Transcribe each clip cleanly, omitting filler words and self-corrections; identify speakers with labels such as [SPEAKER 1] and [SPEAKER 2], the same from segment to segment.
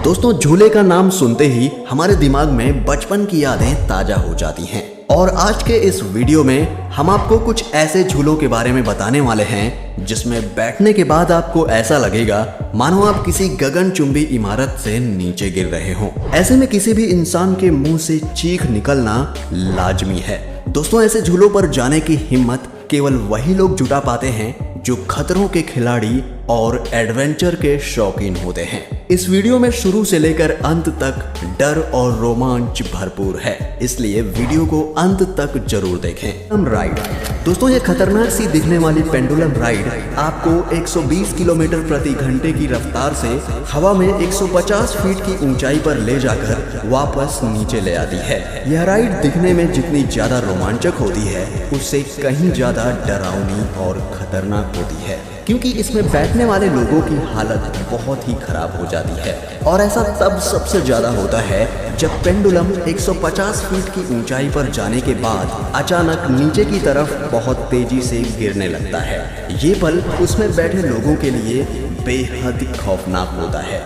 [SPEAKER 1] दोस्तों, झूले का नाम सुनते ही हमारे दिमाग में बचपन की यादें ताजा हो जाती हैं। और आज के इस वीडियो में हम आपको कुछ ऐसे झूलों के बारे में बताने वाले हैं जिसमें बैठने के बाद आपको ऐसा लगेगा मानो आप किसी गगनचुंबी इमारत से नीचे गिर रहे हों। ऐसे में किसी भी इंसान के मुंह से चीख निकलना लाजमी है। दोस्तों, ऐसे झूलों पर जाने की हिम्मत केवल वही लोग जुटा पाते हैं जो खतरों के खिलाड़ी और एडवेंचर के शौकीन होते हैं। इस वीडियो में शुरू से लेकर अंत तक डर और रोमांच भरपूर है, इसलिए वीडियो को अंत तक जरूर देखें। Pendulum ride. दोस्तों, ये खतरनाक सी दिखने वाली पेंडुलम राइड आपको 120 किलोमीटर प्रति घंटे की रफ्तार से हवा में 150 फीट की ऊंचाई पर ले जाकर वापस नीचे ले आती है। यह राइड दिखने में जितनी ज्यादा रोमांचक होती है उससे कहीं ज्यादा डरावनी और खतरनाक होती है, क्योंकि इसमें बैठने वाले लोगों की हालत बहुत ही खराब हो जाती है। और ऐसा तब सबसे ज्यादा होता है जब पेंडुलम 150 फीट की ऊंचाई पर जाने के बाद अचानक नीचे की तरफ बहुत तेजी से गिरने लगता है। ये पल उसमें बैठे लोगों के लिए बेहद खौफनाक होता है।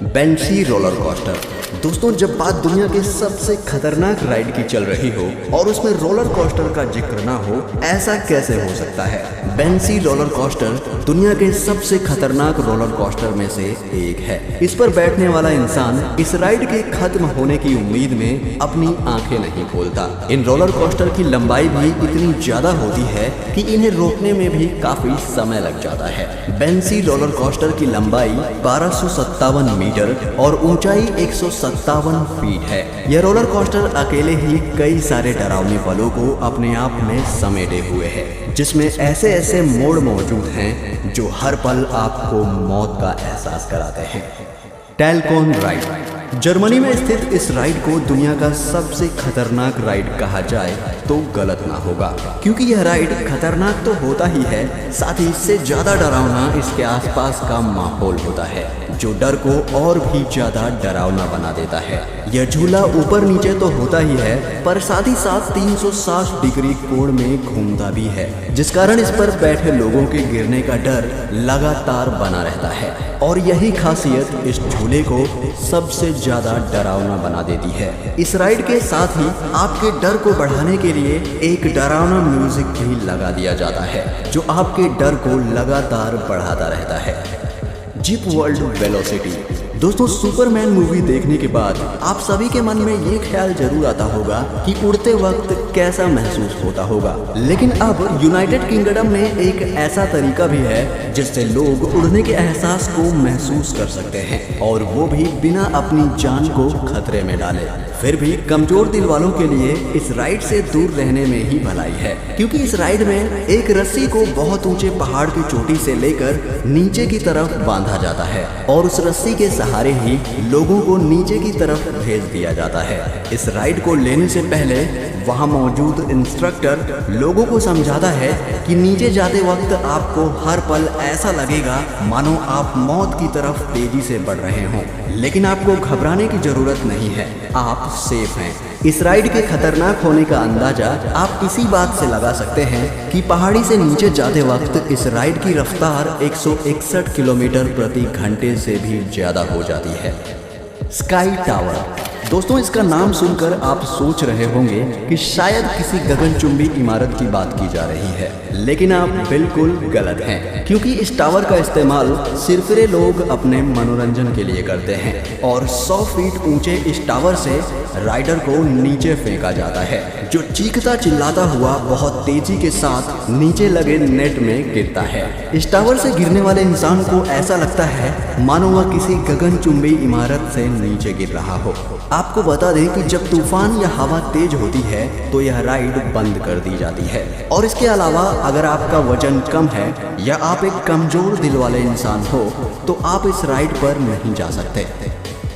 [SPEAKER 1] बेंसी रोलर कोस्टर। दोस्तों, जब बात दुनिया के सबसे खतरनाक राइड की चल रही हो और उसमें रोलर कोस्टर का जिक्र ना हो, ऐसा कैसे हो सकता है? बेंसी रोलर कोस्टर दुनिया के सबसे खतरनाक रोलर कोस्टर में से एक है। इस पर बैठने वाला इंसान इस राइड के खत्म होने की उम्मीद में अपनी आंखें नहीं खोलता। इन रोलर कोस्टर की लंबाई भी इतनी ज्यादा होती है कि इन्हें रोकने में भी काफी समय लग जाता है। बेंसी रोलर कोस्टर की लंबाई 1257 मीटर और ऊंचाई 157 फीट है। यह रोलर कोस्टर अकेले ही कई सारे डरावने पलों को अपने आप में समेटे हुए है, जिसमें ऐसे ऐसे मोड़ मौजूद हैं जो हर पल आपको मौत का एहसास कराते हैं। टैलकोन राइड। जर्मनी में स्थित इस राइड को दुनिया का सबसे खतरनाक राइड कहा जाए तो गलत ना होगा, क्योंकि यह राइड खतरनाक तो होता ही है, साथ ही इससे ज्यादा डरावना इसके आसपास का माहौल होता है जो डर को और भी ज्यादा डरावना बना देता है। यह झूला ऊपर नीचे तो होता ही है, पर साथ ही साथ 360 डिग्री कोण में घूमता भी है, जिस कारण इस पर बैठे लोगों के गिरने का डर लगातार बना रहता है। और यही खासियत इस झूले को सबसे ज्यादा डरावना बना देती है। इस राइड के साथ ही आपके डर को बढ़ाने के लिए एक डरावना म्यूजिक भी लगा दिया जाता है जो आपके डर को लगातार बढ़ाता रहता है। Jeep world velocity. दोस्तों, सुपरमैन मूवी देखने के बाद आप सभी के मन में ये ख्याल जरूर आता होगा कि उड़ते वक्त कैसा महसूस होता होगा, लेकिन अब यूनाइटेड किंगडम में एक ऐसा तरीका भी है जिससे लोग उड़ने के एहसास को महसूस कर सकते हैं, और वो भी बिना अपनी जान को खतरे में डाले। फिर भी कमजोर दिल वालों के लिए इस राइड से दूर रहने में ही भलाई है, क्योंकि इस राइड में एक रस्सी को बहुत ऊंचे पहाड़ की चोटी से लेकर नीचे की तरफ बांधा जाता है और उस रस्सी के सहारे ही लोगों को नीचे की तरफ भेज दिया जाता है। इस राइड को लेने से पहले वहां मौजूद इंस्ट्रक्टर लोगों को समझाता है कि नीचे जाते वक्त आपको हर पल ऐसा लगेगा मानो आप मौत की तरफ तेजी से बढ़ रहे हों, लेकिन आपको घबराने की जरूरत नहीं है, आप सेफ हैं। इस राइड के खतरनाक होने का अंदाजा आप इसी बात से लगा सकते हैं कि पहाड़ी से नीचे जाते वक्त इस राइड की रफ्तार 161 किलोमीटर प्रति घंटे से भी ज्यादा हो जाती है। Sky tower. दोस्तों, इसका नाम सुनकर आप सोच रहे होंगे कि शायद किसी गगनचुंबी इमारत की बात की जा रही है, लेकिन आप बिल्कुल गलत हैं, क्योंकि इस टावर का इस्तेमाल सिरफिरे लोग अपने मनोरंजन के लिए करते हैं। और 100 फीट ऊंचे इस टावर से राइडर को नीचे फेंका जाता है, जो चीखता चिल्लाता हुआ बहुत तेजी के साथ नीचे लगे नेट में गिरता है। इस टावर से गिरने वाले इंसान को ऐसा लगता है मानो वह किसी गगनचुंबी इमारत से नीचे गिर रहा हो। आपको बता दें कि जब तूफान या हवा तेज होती है तो यह राइड बंद कर दी जाती है। और इसके अलावा अगर आपका वजन कम है या आप एक कमजोर दिल वाले इंसान हो तो आप इस राइड पर नहीं जा सकते।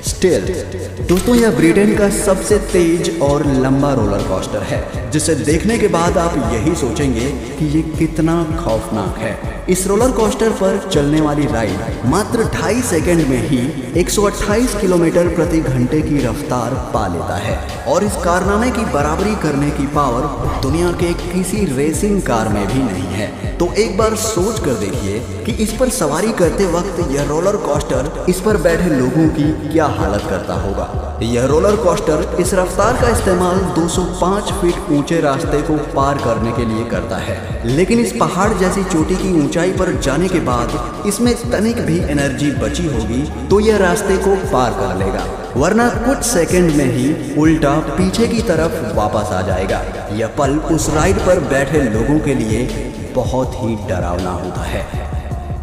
[SPEAKER 1] स्टिल्ट। दोस्तों यह ब्रिटेन का सबसे तेज और लंबा रोलर कोस्टर है, जिसे देखने के बाद आप यही सोचेंगे कि ये कितना खौफनाक है। इस रोलर कोस्टर पर चलने वाली राइड मात्र 2.5 सेकंड में ही 128 किलोमीटर प्रति घंटे की रफ्तार पा लेता है और इस कारनामे की बराबरी करने की पावर दुनिया के किसी रेसिंग कार में भी नहीं है। तो एक बार सोच कर देखिए कि इस पर सवारी करते वक्त यह रोलर कोस्टर इस पर बैठे लोगों की क्या हालत करता होगा। यह रोलर कोस्टर इस रफ्तार का इस्तेमाल 205 फीट ऊंचे रास्ते को पार करने के लिए करता है, लेकिन इस पहाड़ जैसी चोटी की ऊंचाई पर जाने के बाद इसमें तनिक भी एनर्जी बची होगी तो यह रास्ते को पार कर लेगा, वरना कुछ सेकंड में ही उल्टा पीछे की तरफ वापस आ जाएगा। यह पल उस राइड पर बैठे लोगों के लिए बहुत ही डरावना होता है।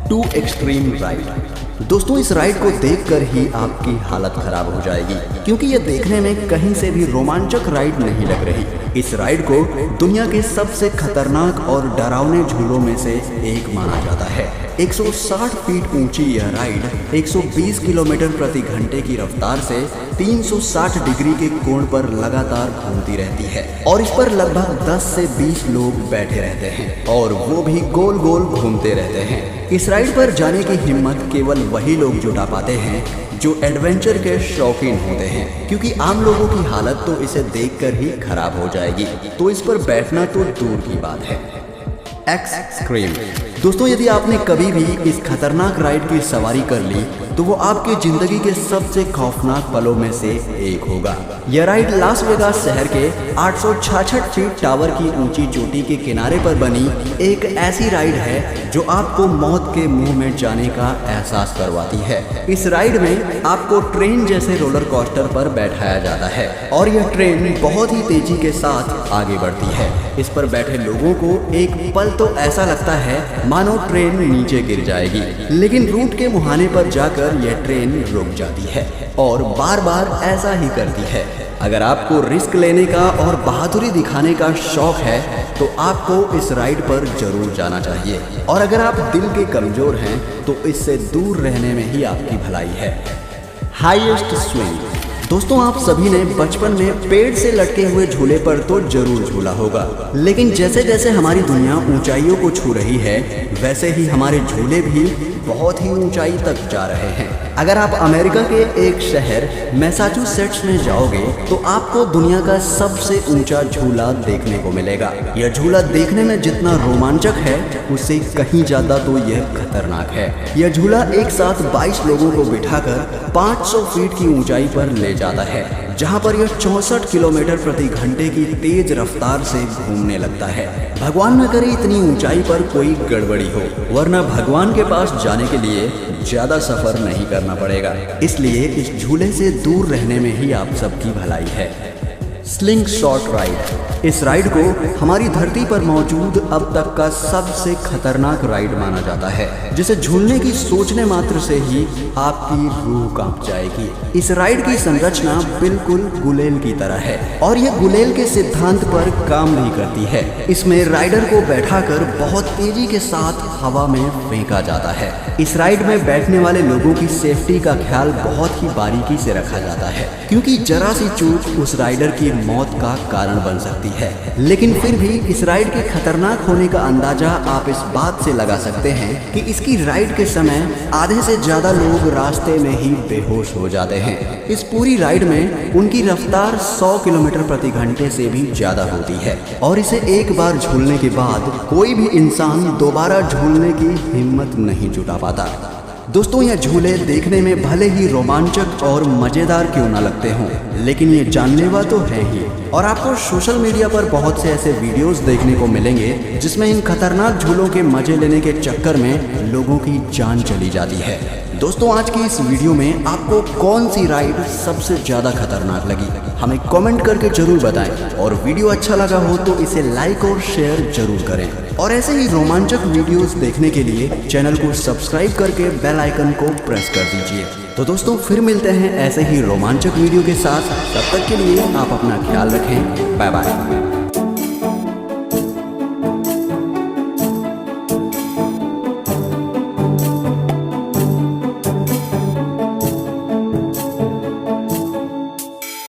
[SPEAKER 1] Too extreme ride. दोस्तों इस राइड को देखकर ही आपकी हालत खराब हो जाएगी, क्योंकि यह देखने में कहीं से भी रोमांचक राइड नहीं लग रही। इस राइड को दुनिया के सबसे खतरनाक और डरावने झूलों में से एक माना जाता है। 160 फीट ऊंची यह राइड 120 किलोमीटर प्रति घंटे की रफ्तार से 360 डिग्री के कोण पर लगातार घूमती रहती है और इस पर लगभग 10 से 20 लोग बैठे रहते हैं और वो भी गोल गोल घूमते रहते हैं। इस राइड पर जाने की हिम्मत केवल वही लोग जुटा पाते हैं जो एडवेंचर के शौकीन होते हैं, क्योंकि आम लोगों की हालत तो इसे देखकर ही खराब हो जाएगी, तो इस पर बैठना तो दूर की बात है। एक्सट्रीम। दोस्तों यदि आपने कभी भी इस खतरनाक राइड की सवारी कर ली तो वो आपकी जिंदगी के सबसे खौफनाक पलों में से एक होगा। यह राइड लास वेगास शहर के 866 फीट टावर की ऊंची चोटी के किनारे पर बनी एक ऐसी राइड है जो आपको मौत के मुंह में जाने का एहसास करवाती है। इस राइड में आपको ट्रेन जैसे रोलर कोस्टर पर बैठाया जाता है और यह ट्रेन बहुत ही तेजी के साथ आगे बढ़ती है। इस पर बैठे लोगों को एक पल तो ऐसा लगता है मानो ट्रेन नीचे गिर जाएगी, लेकिन रूट के मुहाने पर जाकर यह ट्रेन रुक जाती है और बार बार ऐसा ही करती है। अगर आपको रिस्क लेने का और बहादुरी दिखाने का शौक है तो आपको इस राइड पर जरूर जाना चाहिए, और अगर आप दिल के कमजोर हैं तो इससे दूर रहने में ही आपकी भलाई है। Highest swing. दोस्तों आप सभी ने बचपन में पेड़ से लटके हुए झूले पर तो जरूर झूला होगा, लेकिन जैसे जैसे हमारी दुनिया ऊंचाइयों को छू रही है वैसे ही हमारे झूले भी बहुत ही ऊंचाई तक जा रहे हैं। अगर आप अमेरिका के एक शहर मैसाचुसेट्स में जाओगे तो आपको दुनिया का सबसे ऊंचा झूला देखने को मिलेगा। यह झूला देखने में जितना रोमांचक है उससे कहीं ज्यादा तो यह खतरनाक है। यह झूला एक साथ 22 लोगों को बिठाकर 500 फीट की ऊंचाई पर ले जाता है, जहां पर यह 64 किलोमीटर प्रति घंटे की तेज रफ्तार से घूमने लगता है। भगवान न करे इतनी ऊंचाई पर कोई गड़बड़ी हो, वरना भगवान के पास जाने के लिए ज्यादा सफर नहीं करना पड़ेगा। इसलिए इस झूले से दूर रहने में ही आप सबकी भलाई है। Sling shot ride. इस राइड को हमारी धरती पर मौजूद अब तक का सबसे खतरनाक राइड माना जाता है, जिसे झूलने की सोचने मात्र से ही आपकी रूह कांप जाएगी। इस राइड की संरचना बिल्कुल गुलेल की तरह है और यह गुलेल के सिद्धांत पर काम भी करती है। इसमें राइडर को बैठाकर बहुत तेजी के साथ हवा में फेंका जाता है। इस राइड में बैठने वाले लोगों की सेफ्टी का ख्याल बहुत ही बारीकी से रखा जाता है, क्योंकि जरा सी चूक उस राइडर की मौत का कारण बन सकती है। लेकिन फिर भी इस राइड के खतरनाक होने का अंदाजा आप इस बात से लगा सकते हैं कि इसकी राइड के समय आधे से ज्यादा लोग रास्ते में ही बेहोश हो जाते हैं। इस पूरी राइड में उनकी रफ्तार 100 किलोमीटर प्रति घंटे से भी ज्यादा होती है और इसे एक बार झूलने के बाद कोई भी इंसान दोबारा झूलने की हिम्मत नहीं जुटा पाता। दोस्तों यह झूले देखने में भले ही रोमांचक और मजेदार क्यों ना लगते हों, लेकिन ये जानलेवा तो है ही। और आपको सोशल मीडिया पर बहुत से ऐसे वीडियोस देखने को मिलेंगे जिसमें इन खतरनाक झूलों के मजे लेने के चक्कर में लोगों की जान चली जाती है। दोस्तों आज की इस वीडियो में आपको कौन सी राइड सबसे ज्यादा खतरनाक लगी, हमें कमेंट करके जरूर बताएं। और वीडियो अच्छा लगा हो तो इसे लाइक और शेयर जरूर करें, और ऐसे ही रोमांचक वीडियोस देखने के लिए चैनल को सब्सक्राइब करके बेल आइकन को प्रेस कर दीजिए। तो दोस्तों फिर मिलते हैं ऐसे ही रोमांचक वीडियो के साथ। तब तक के लिए आप अपना ख्याल रखें। Bye bye.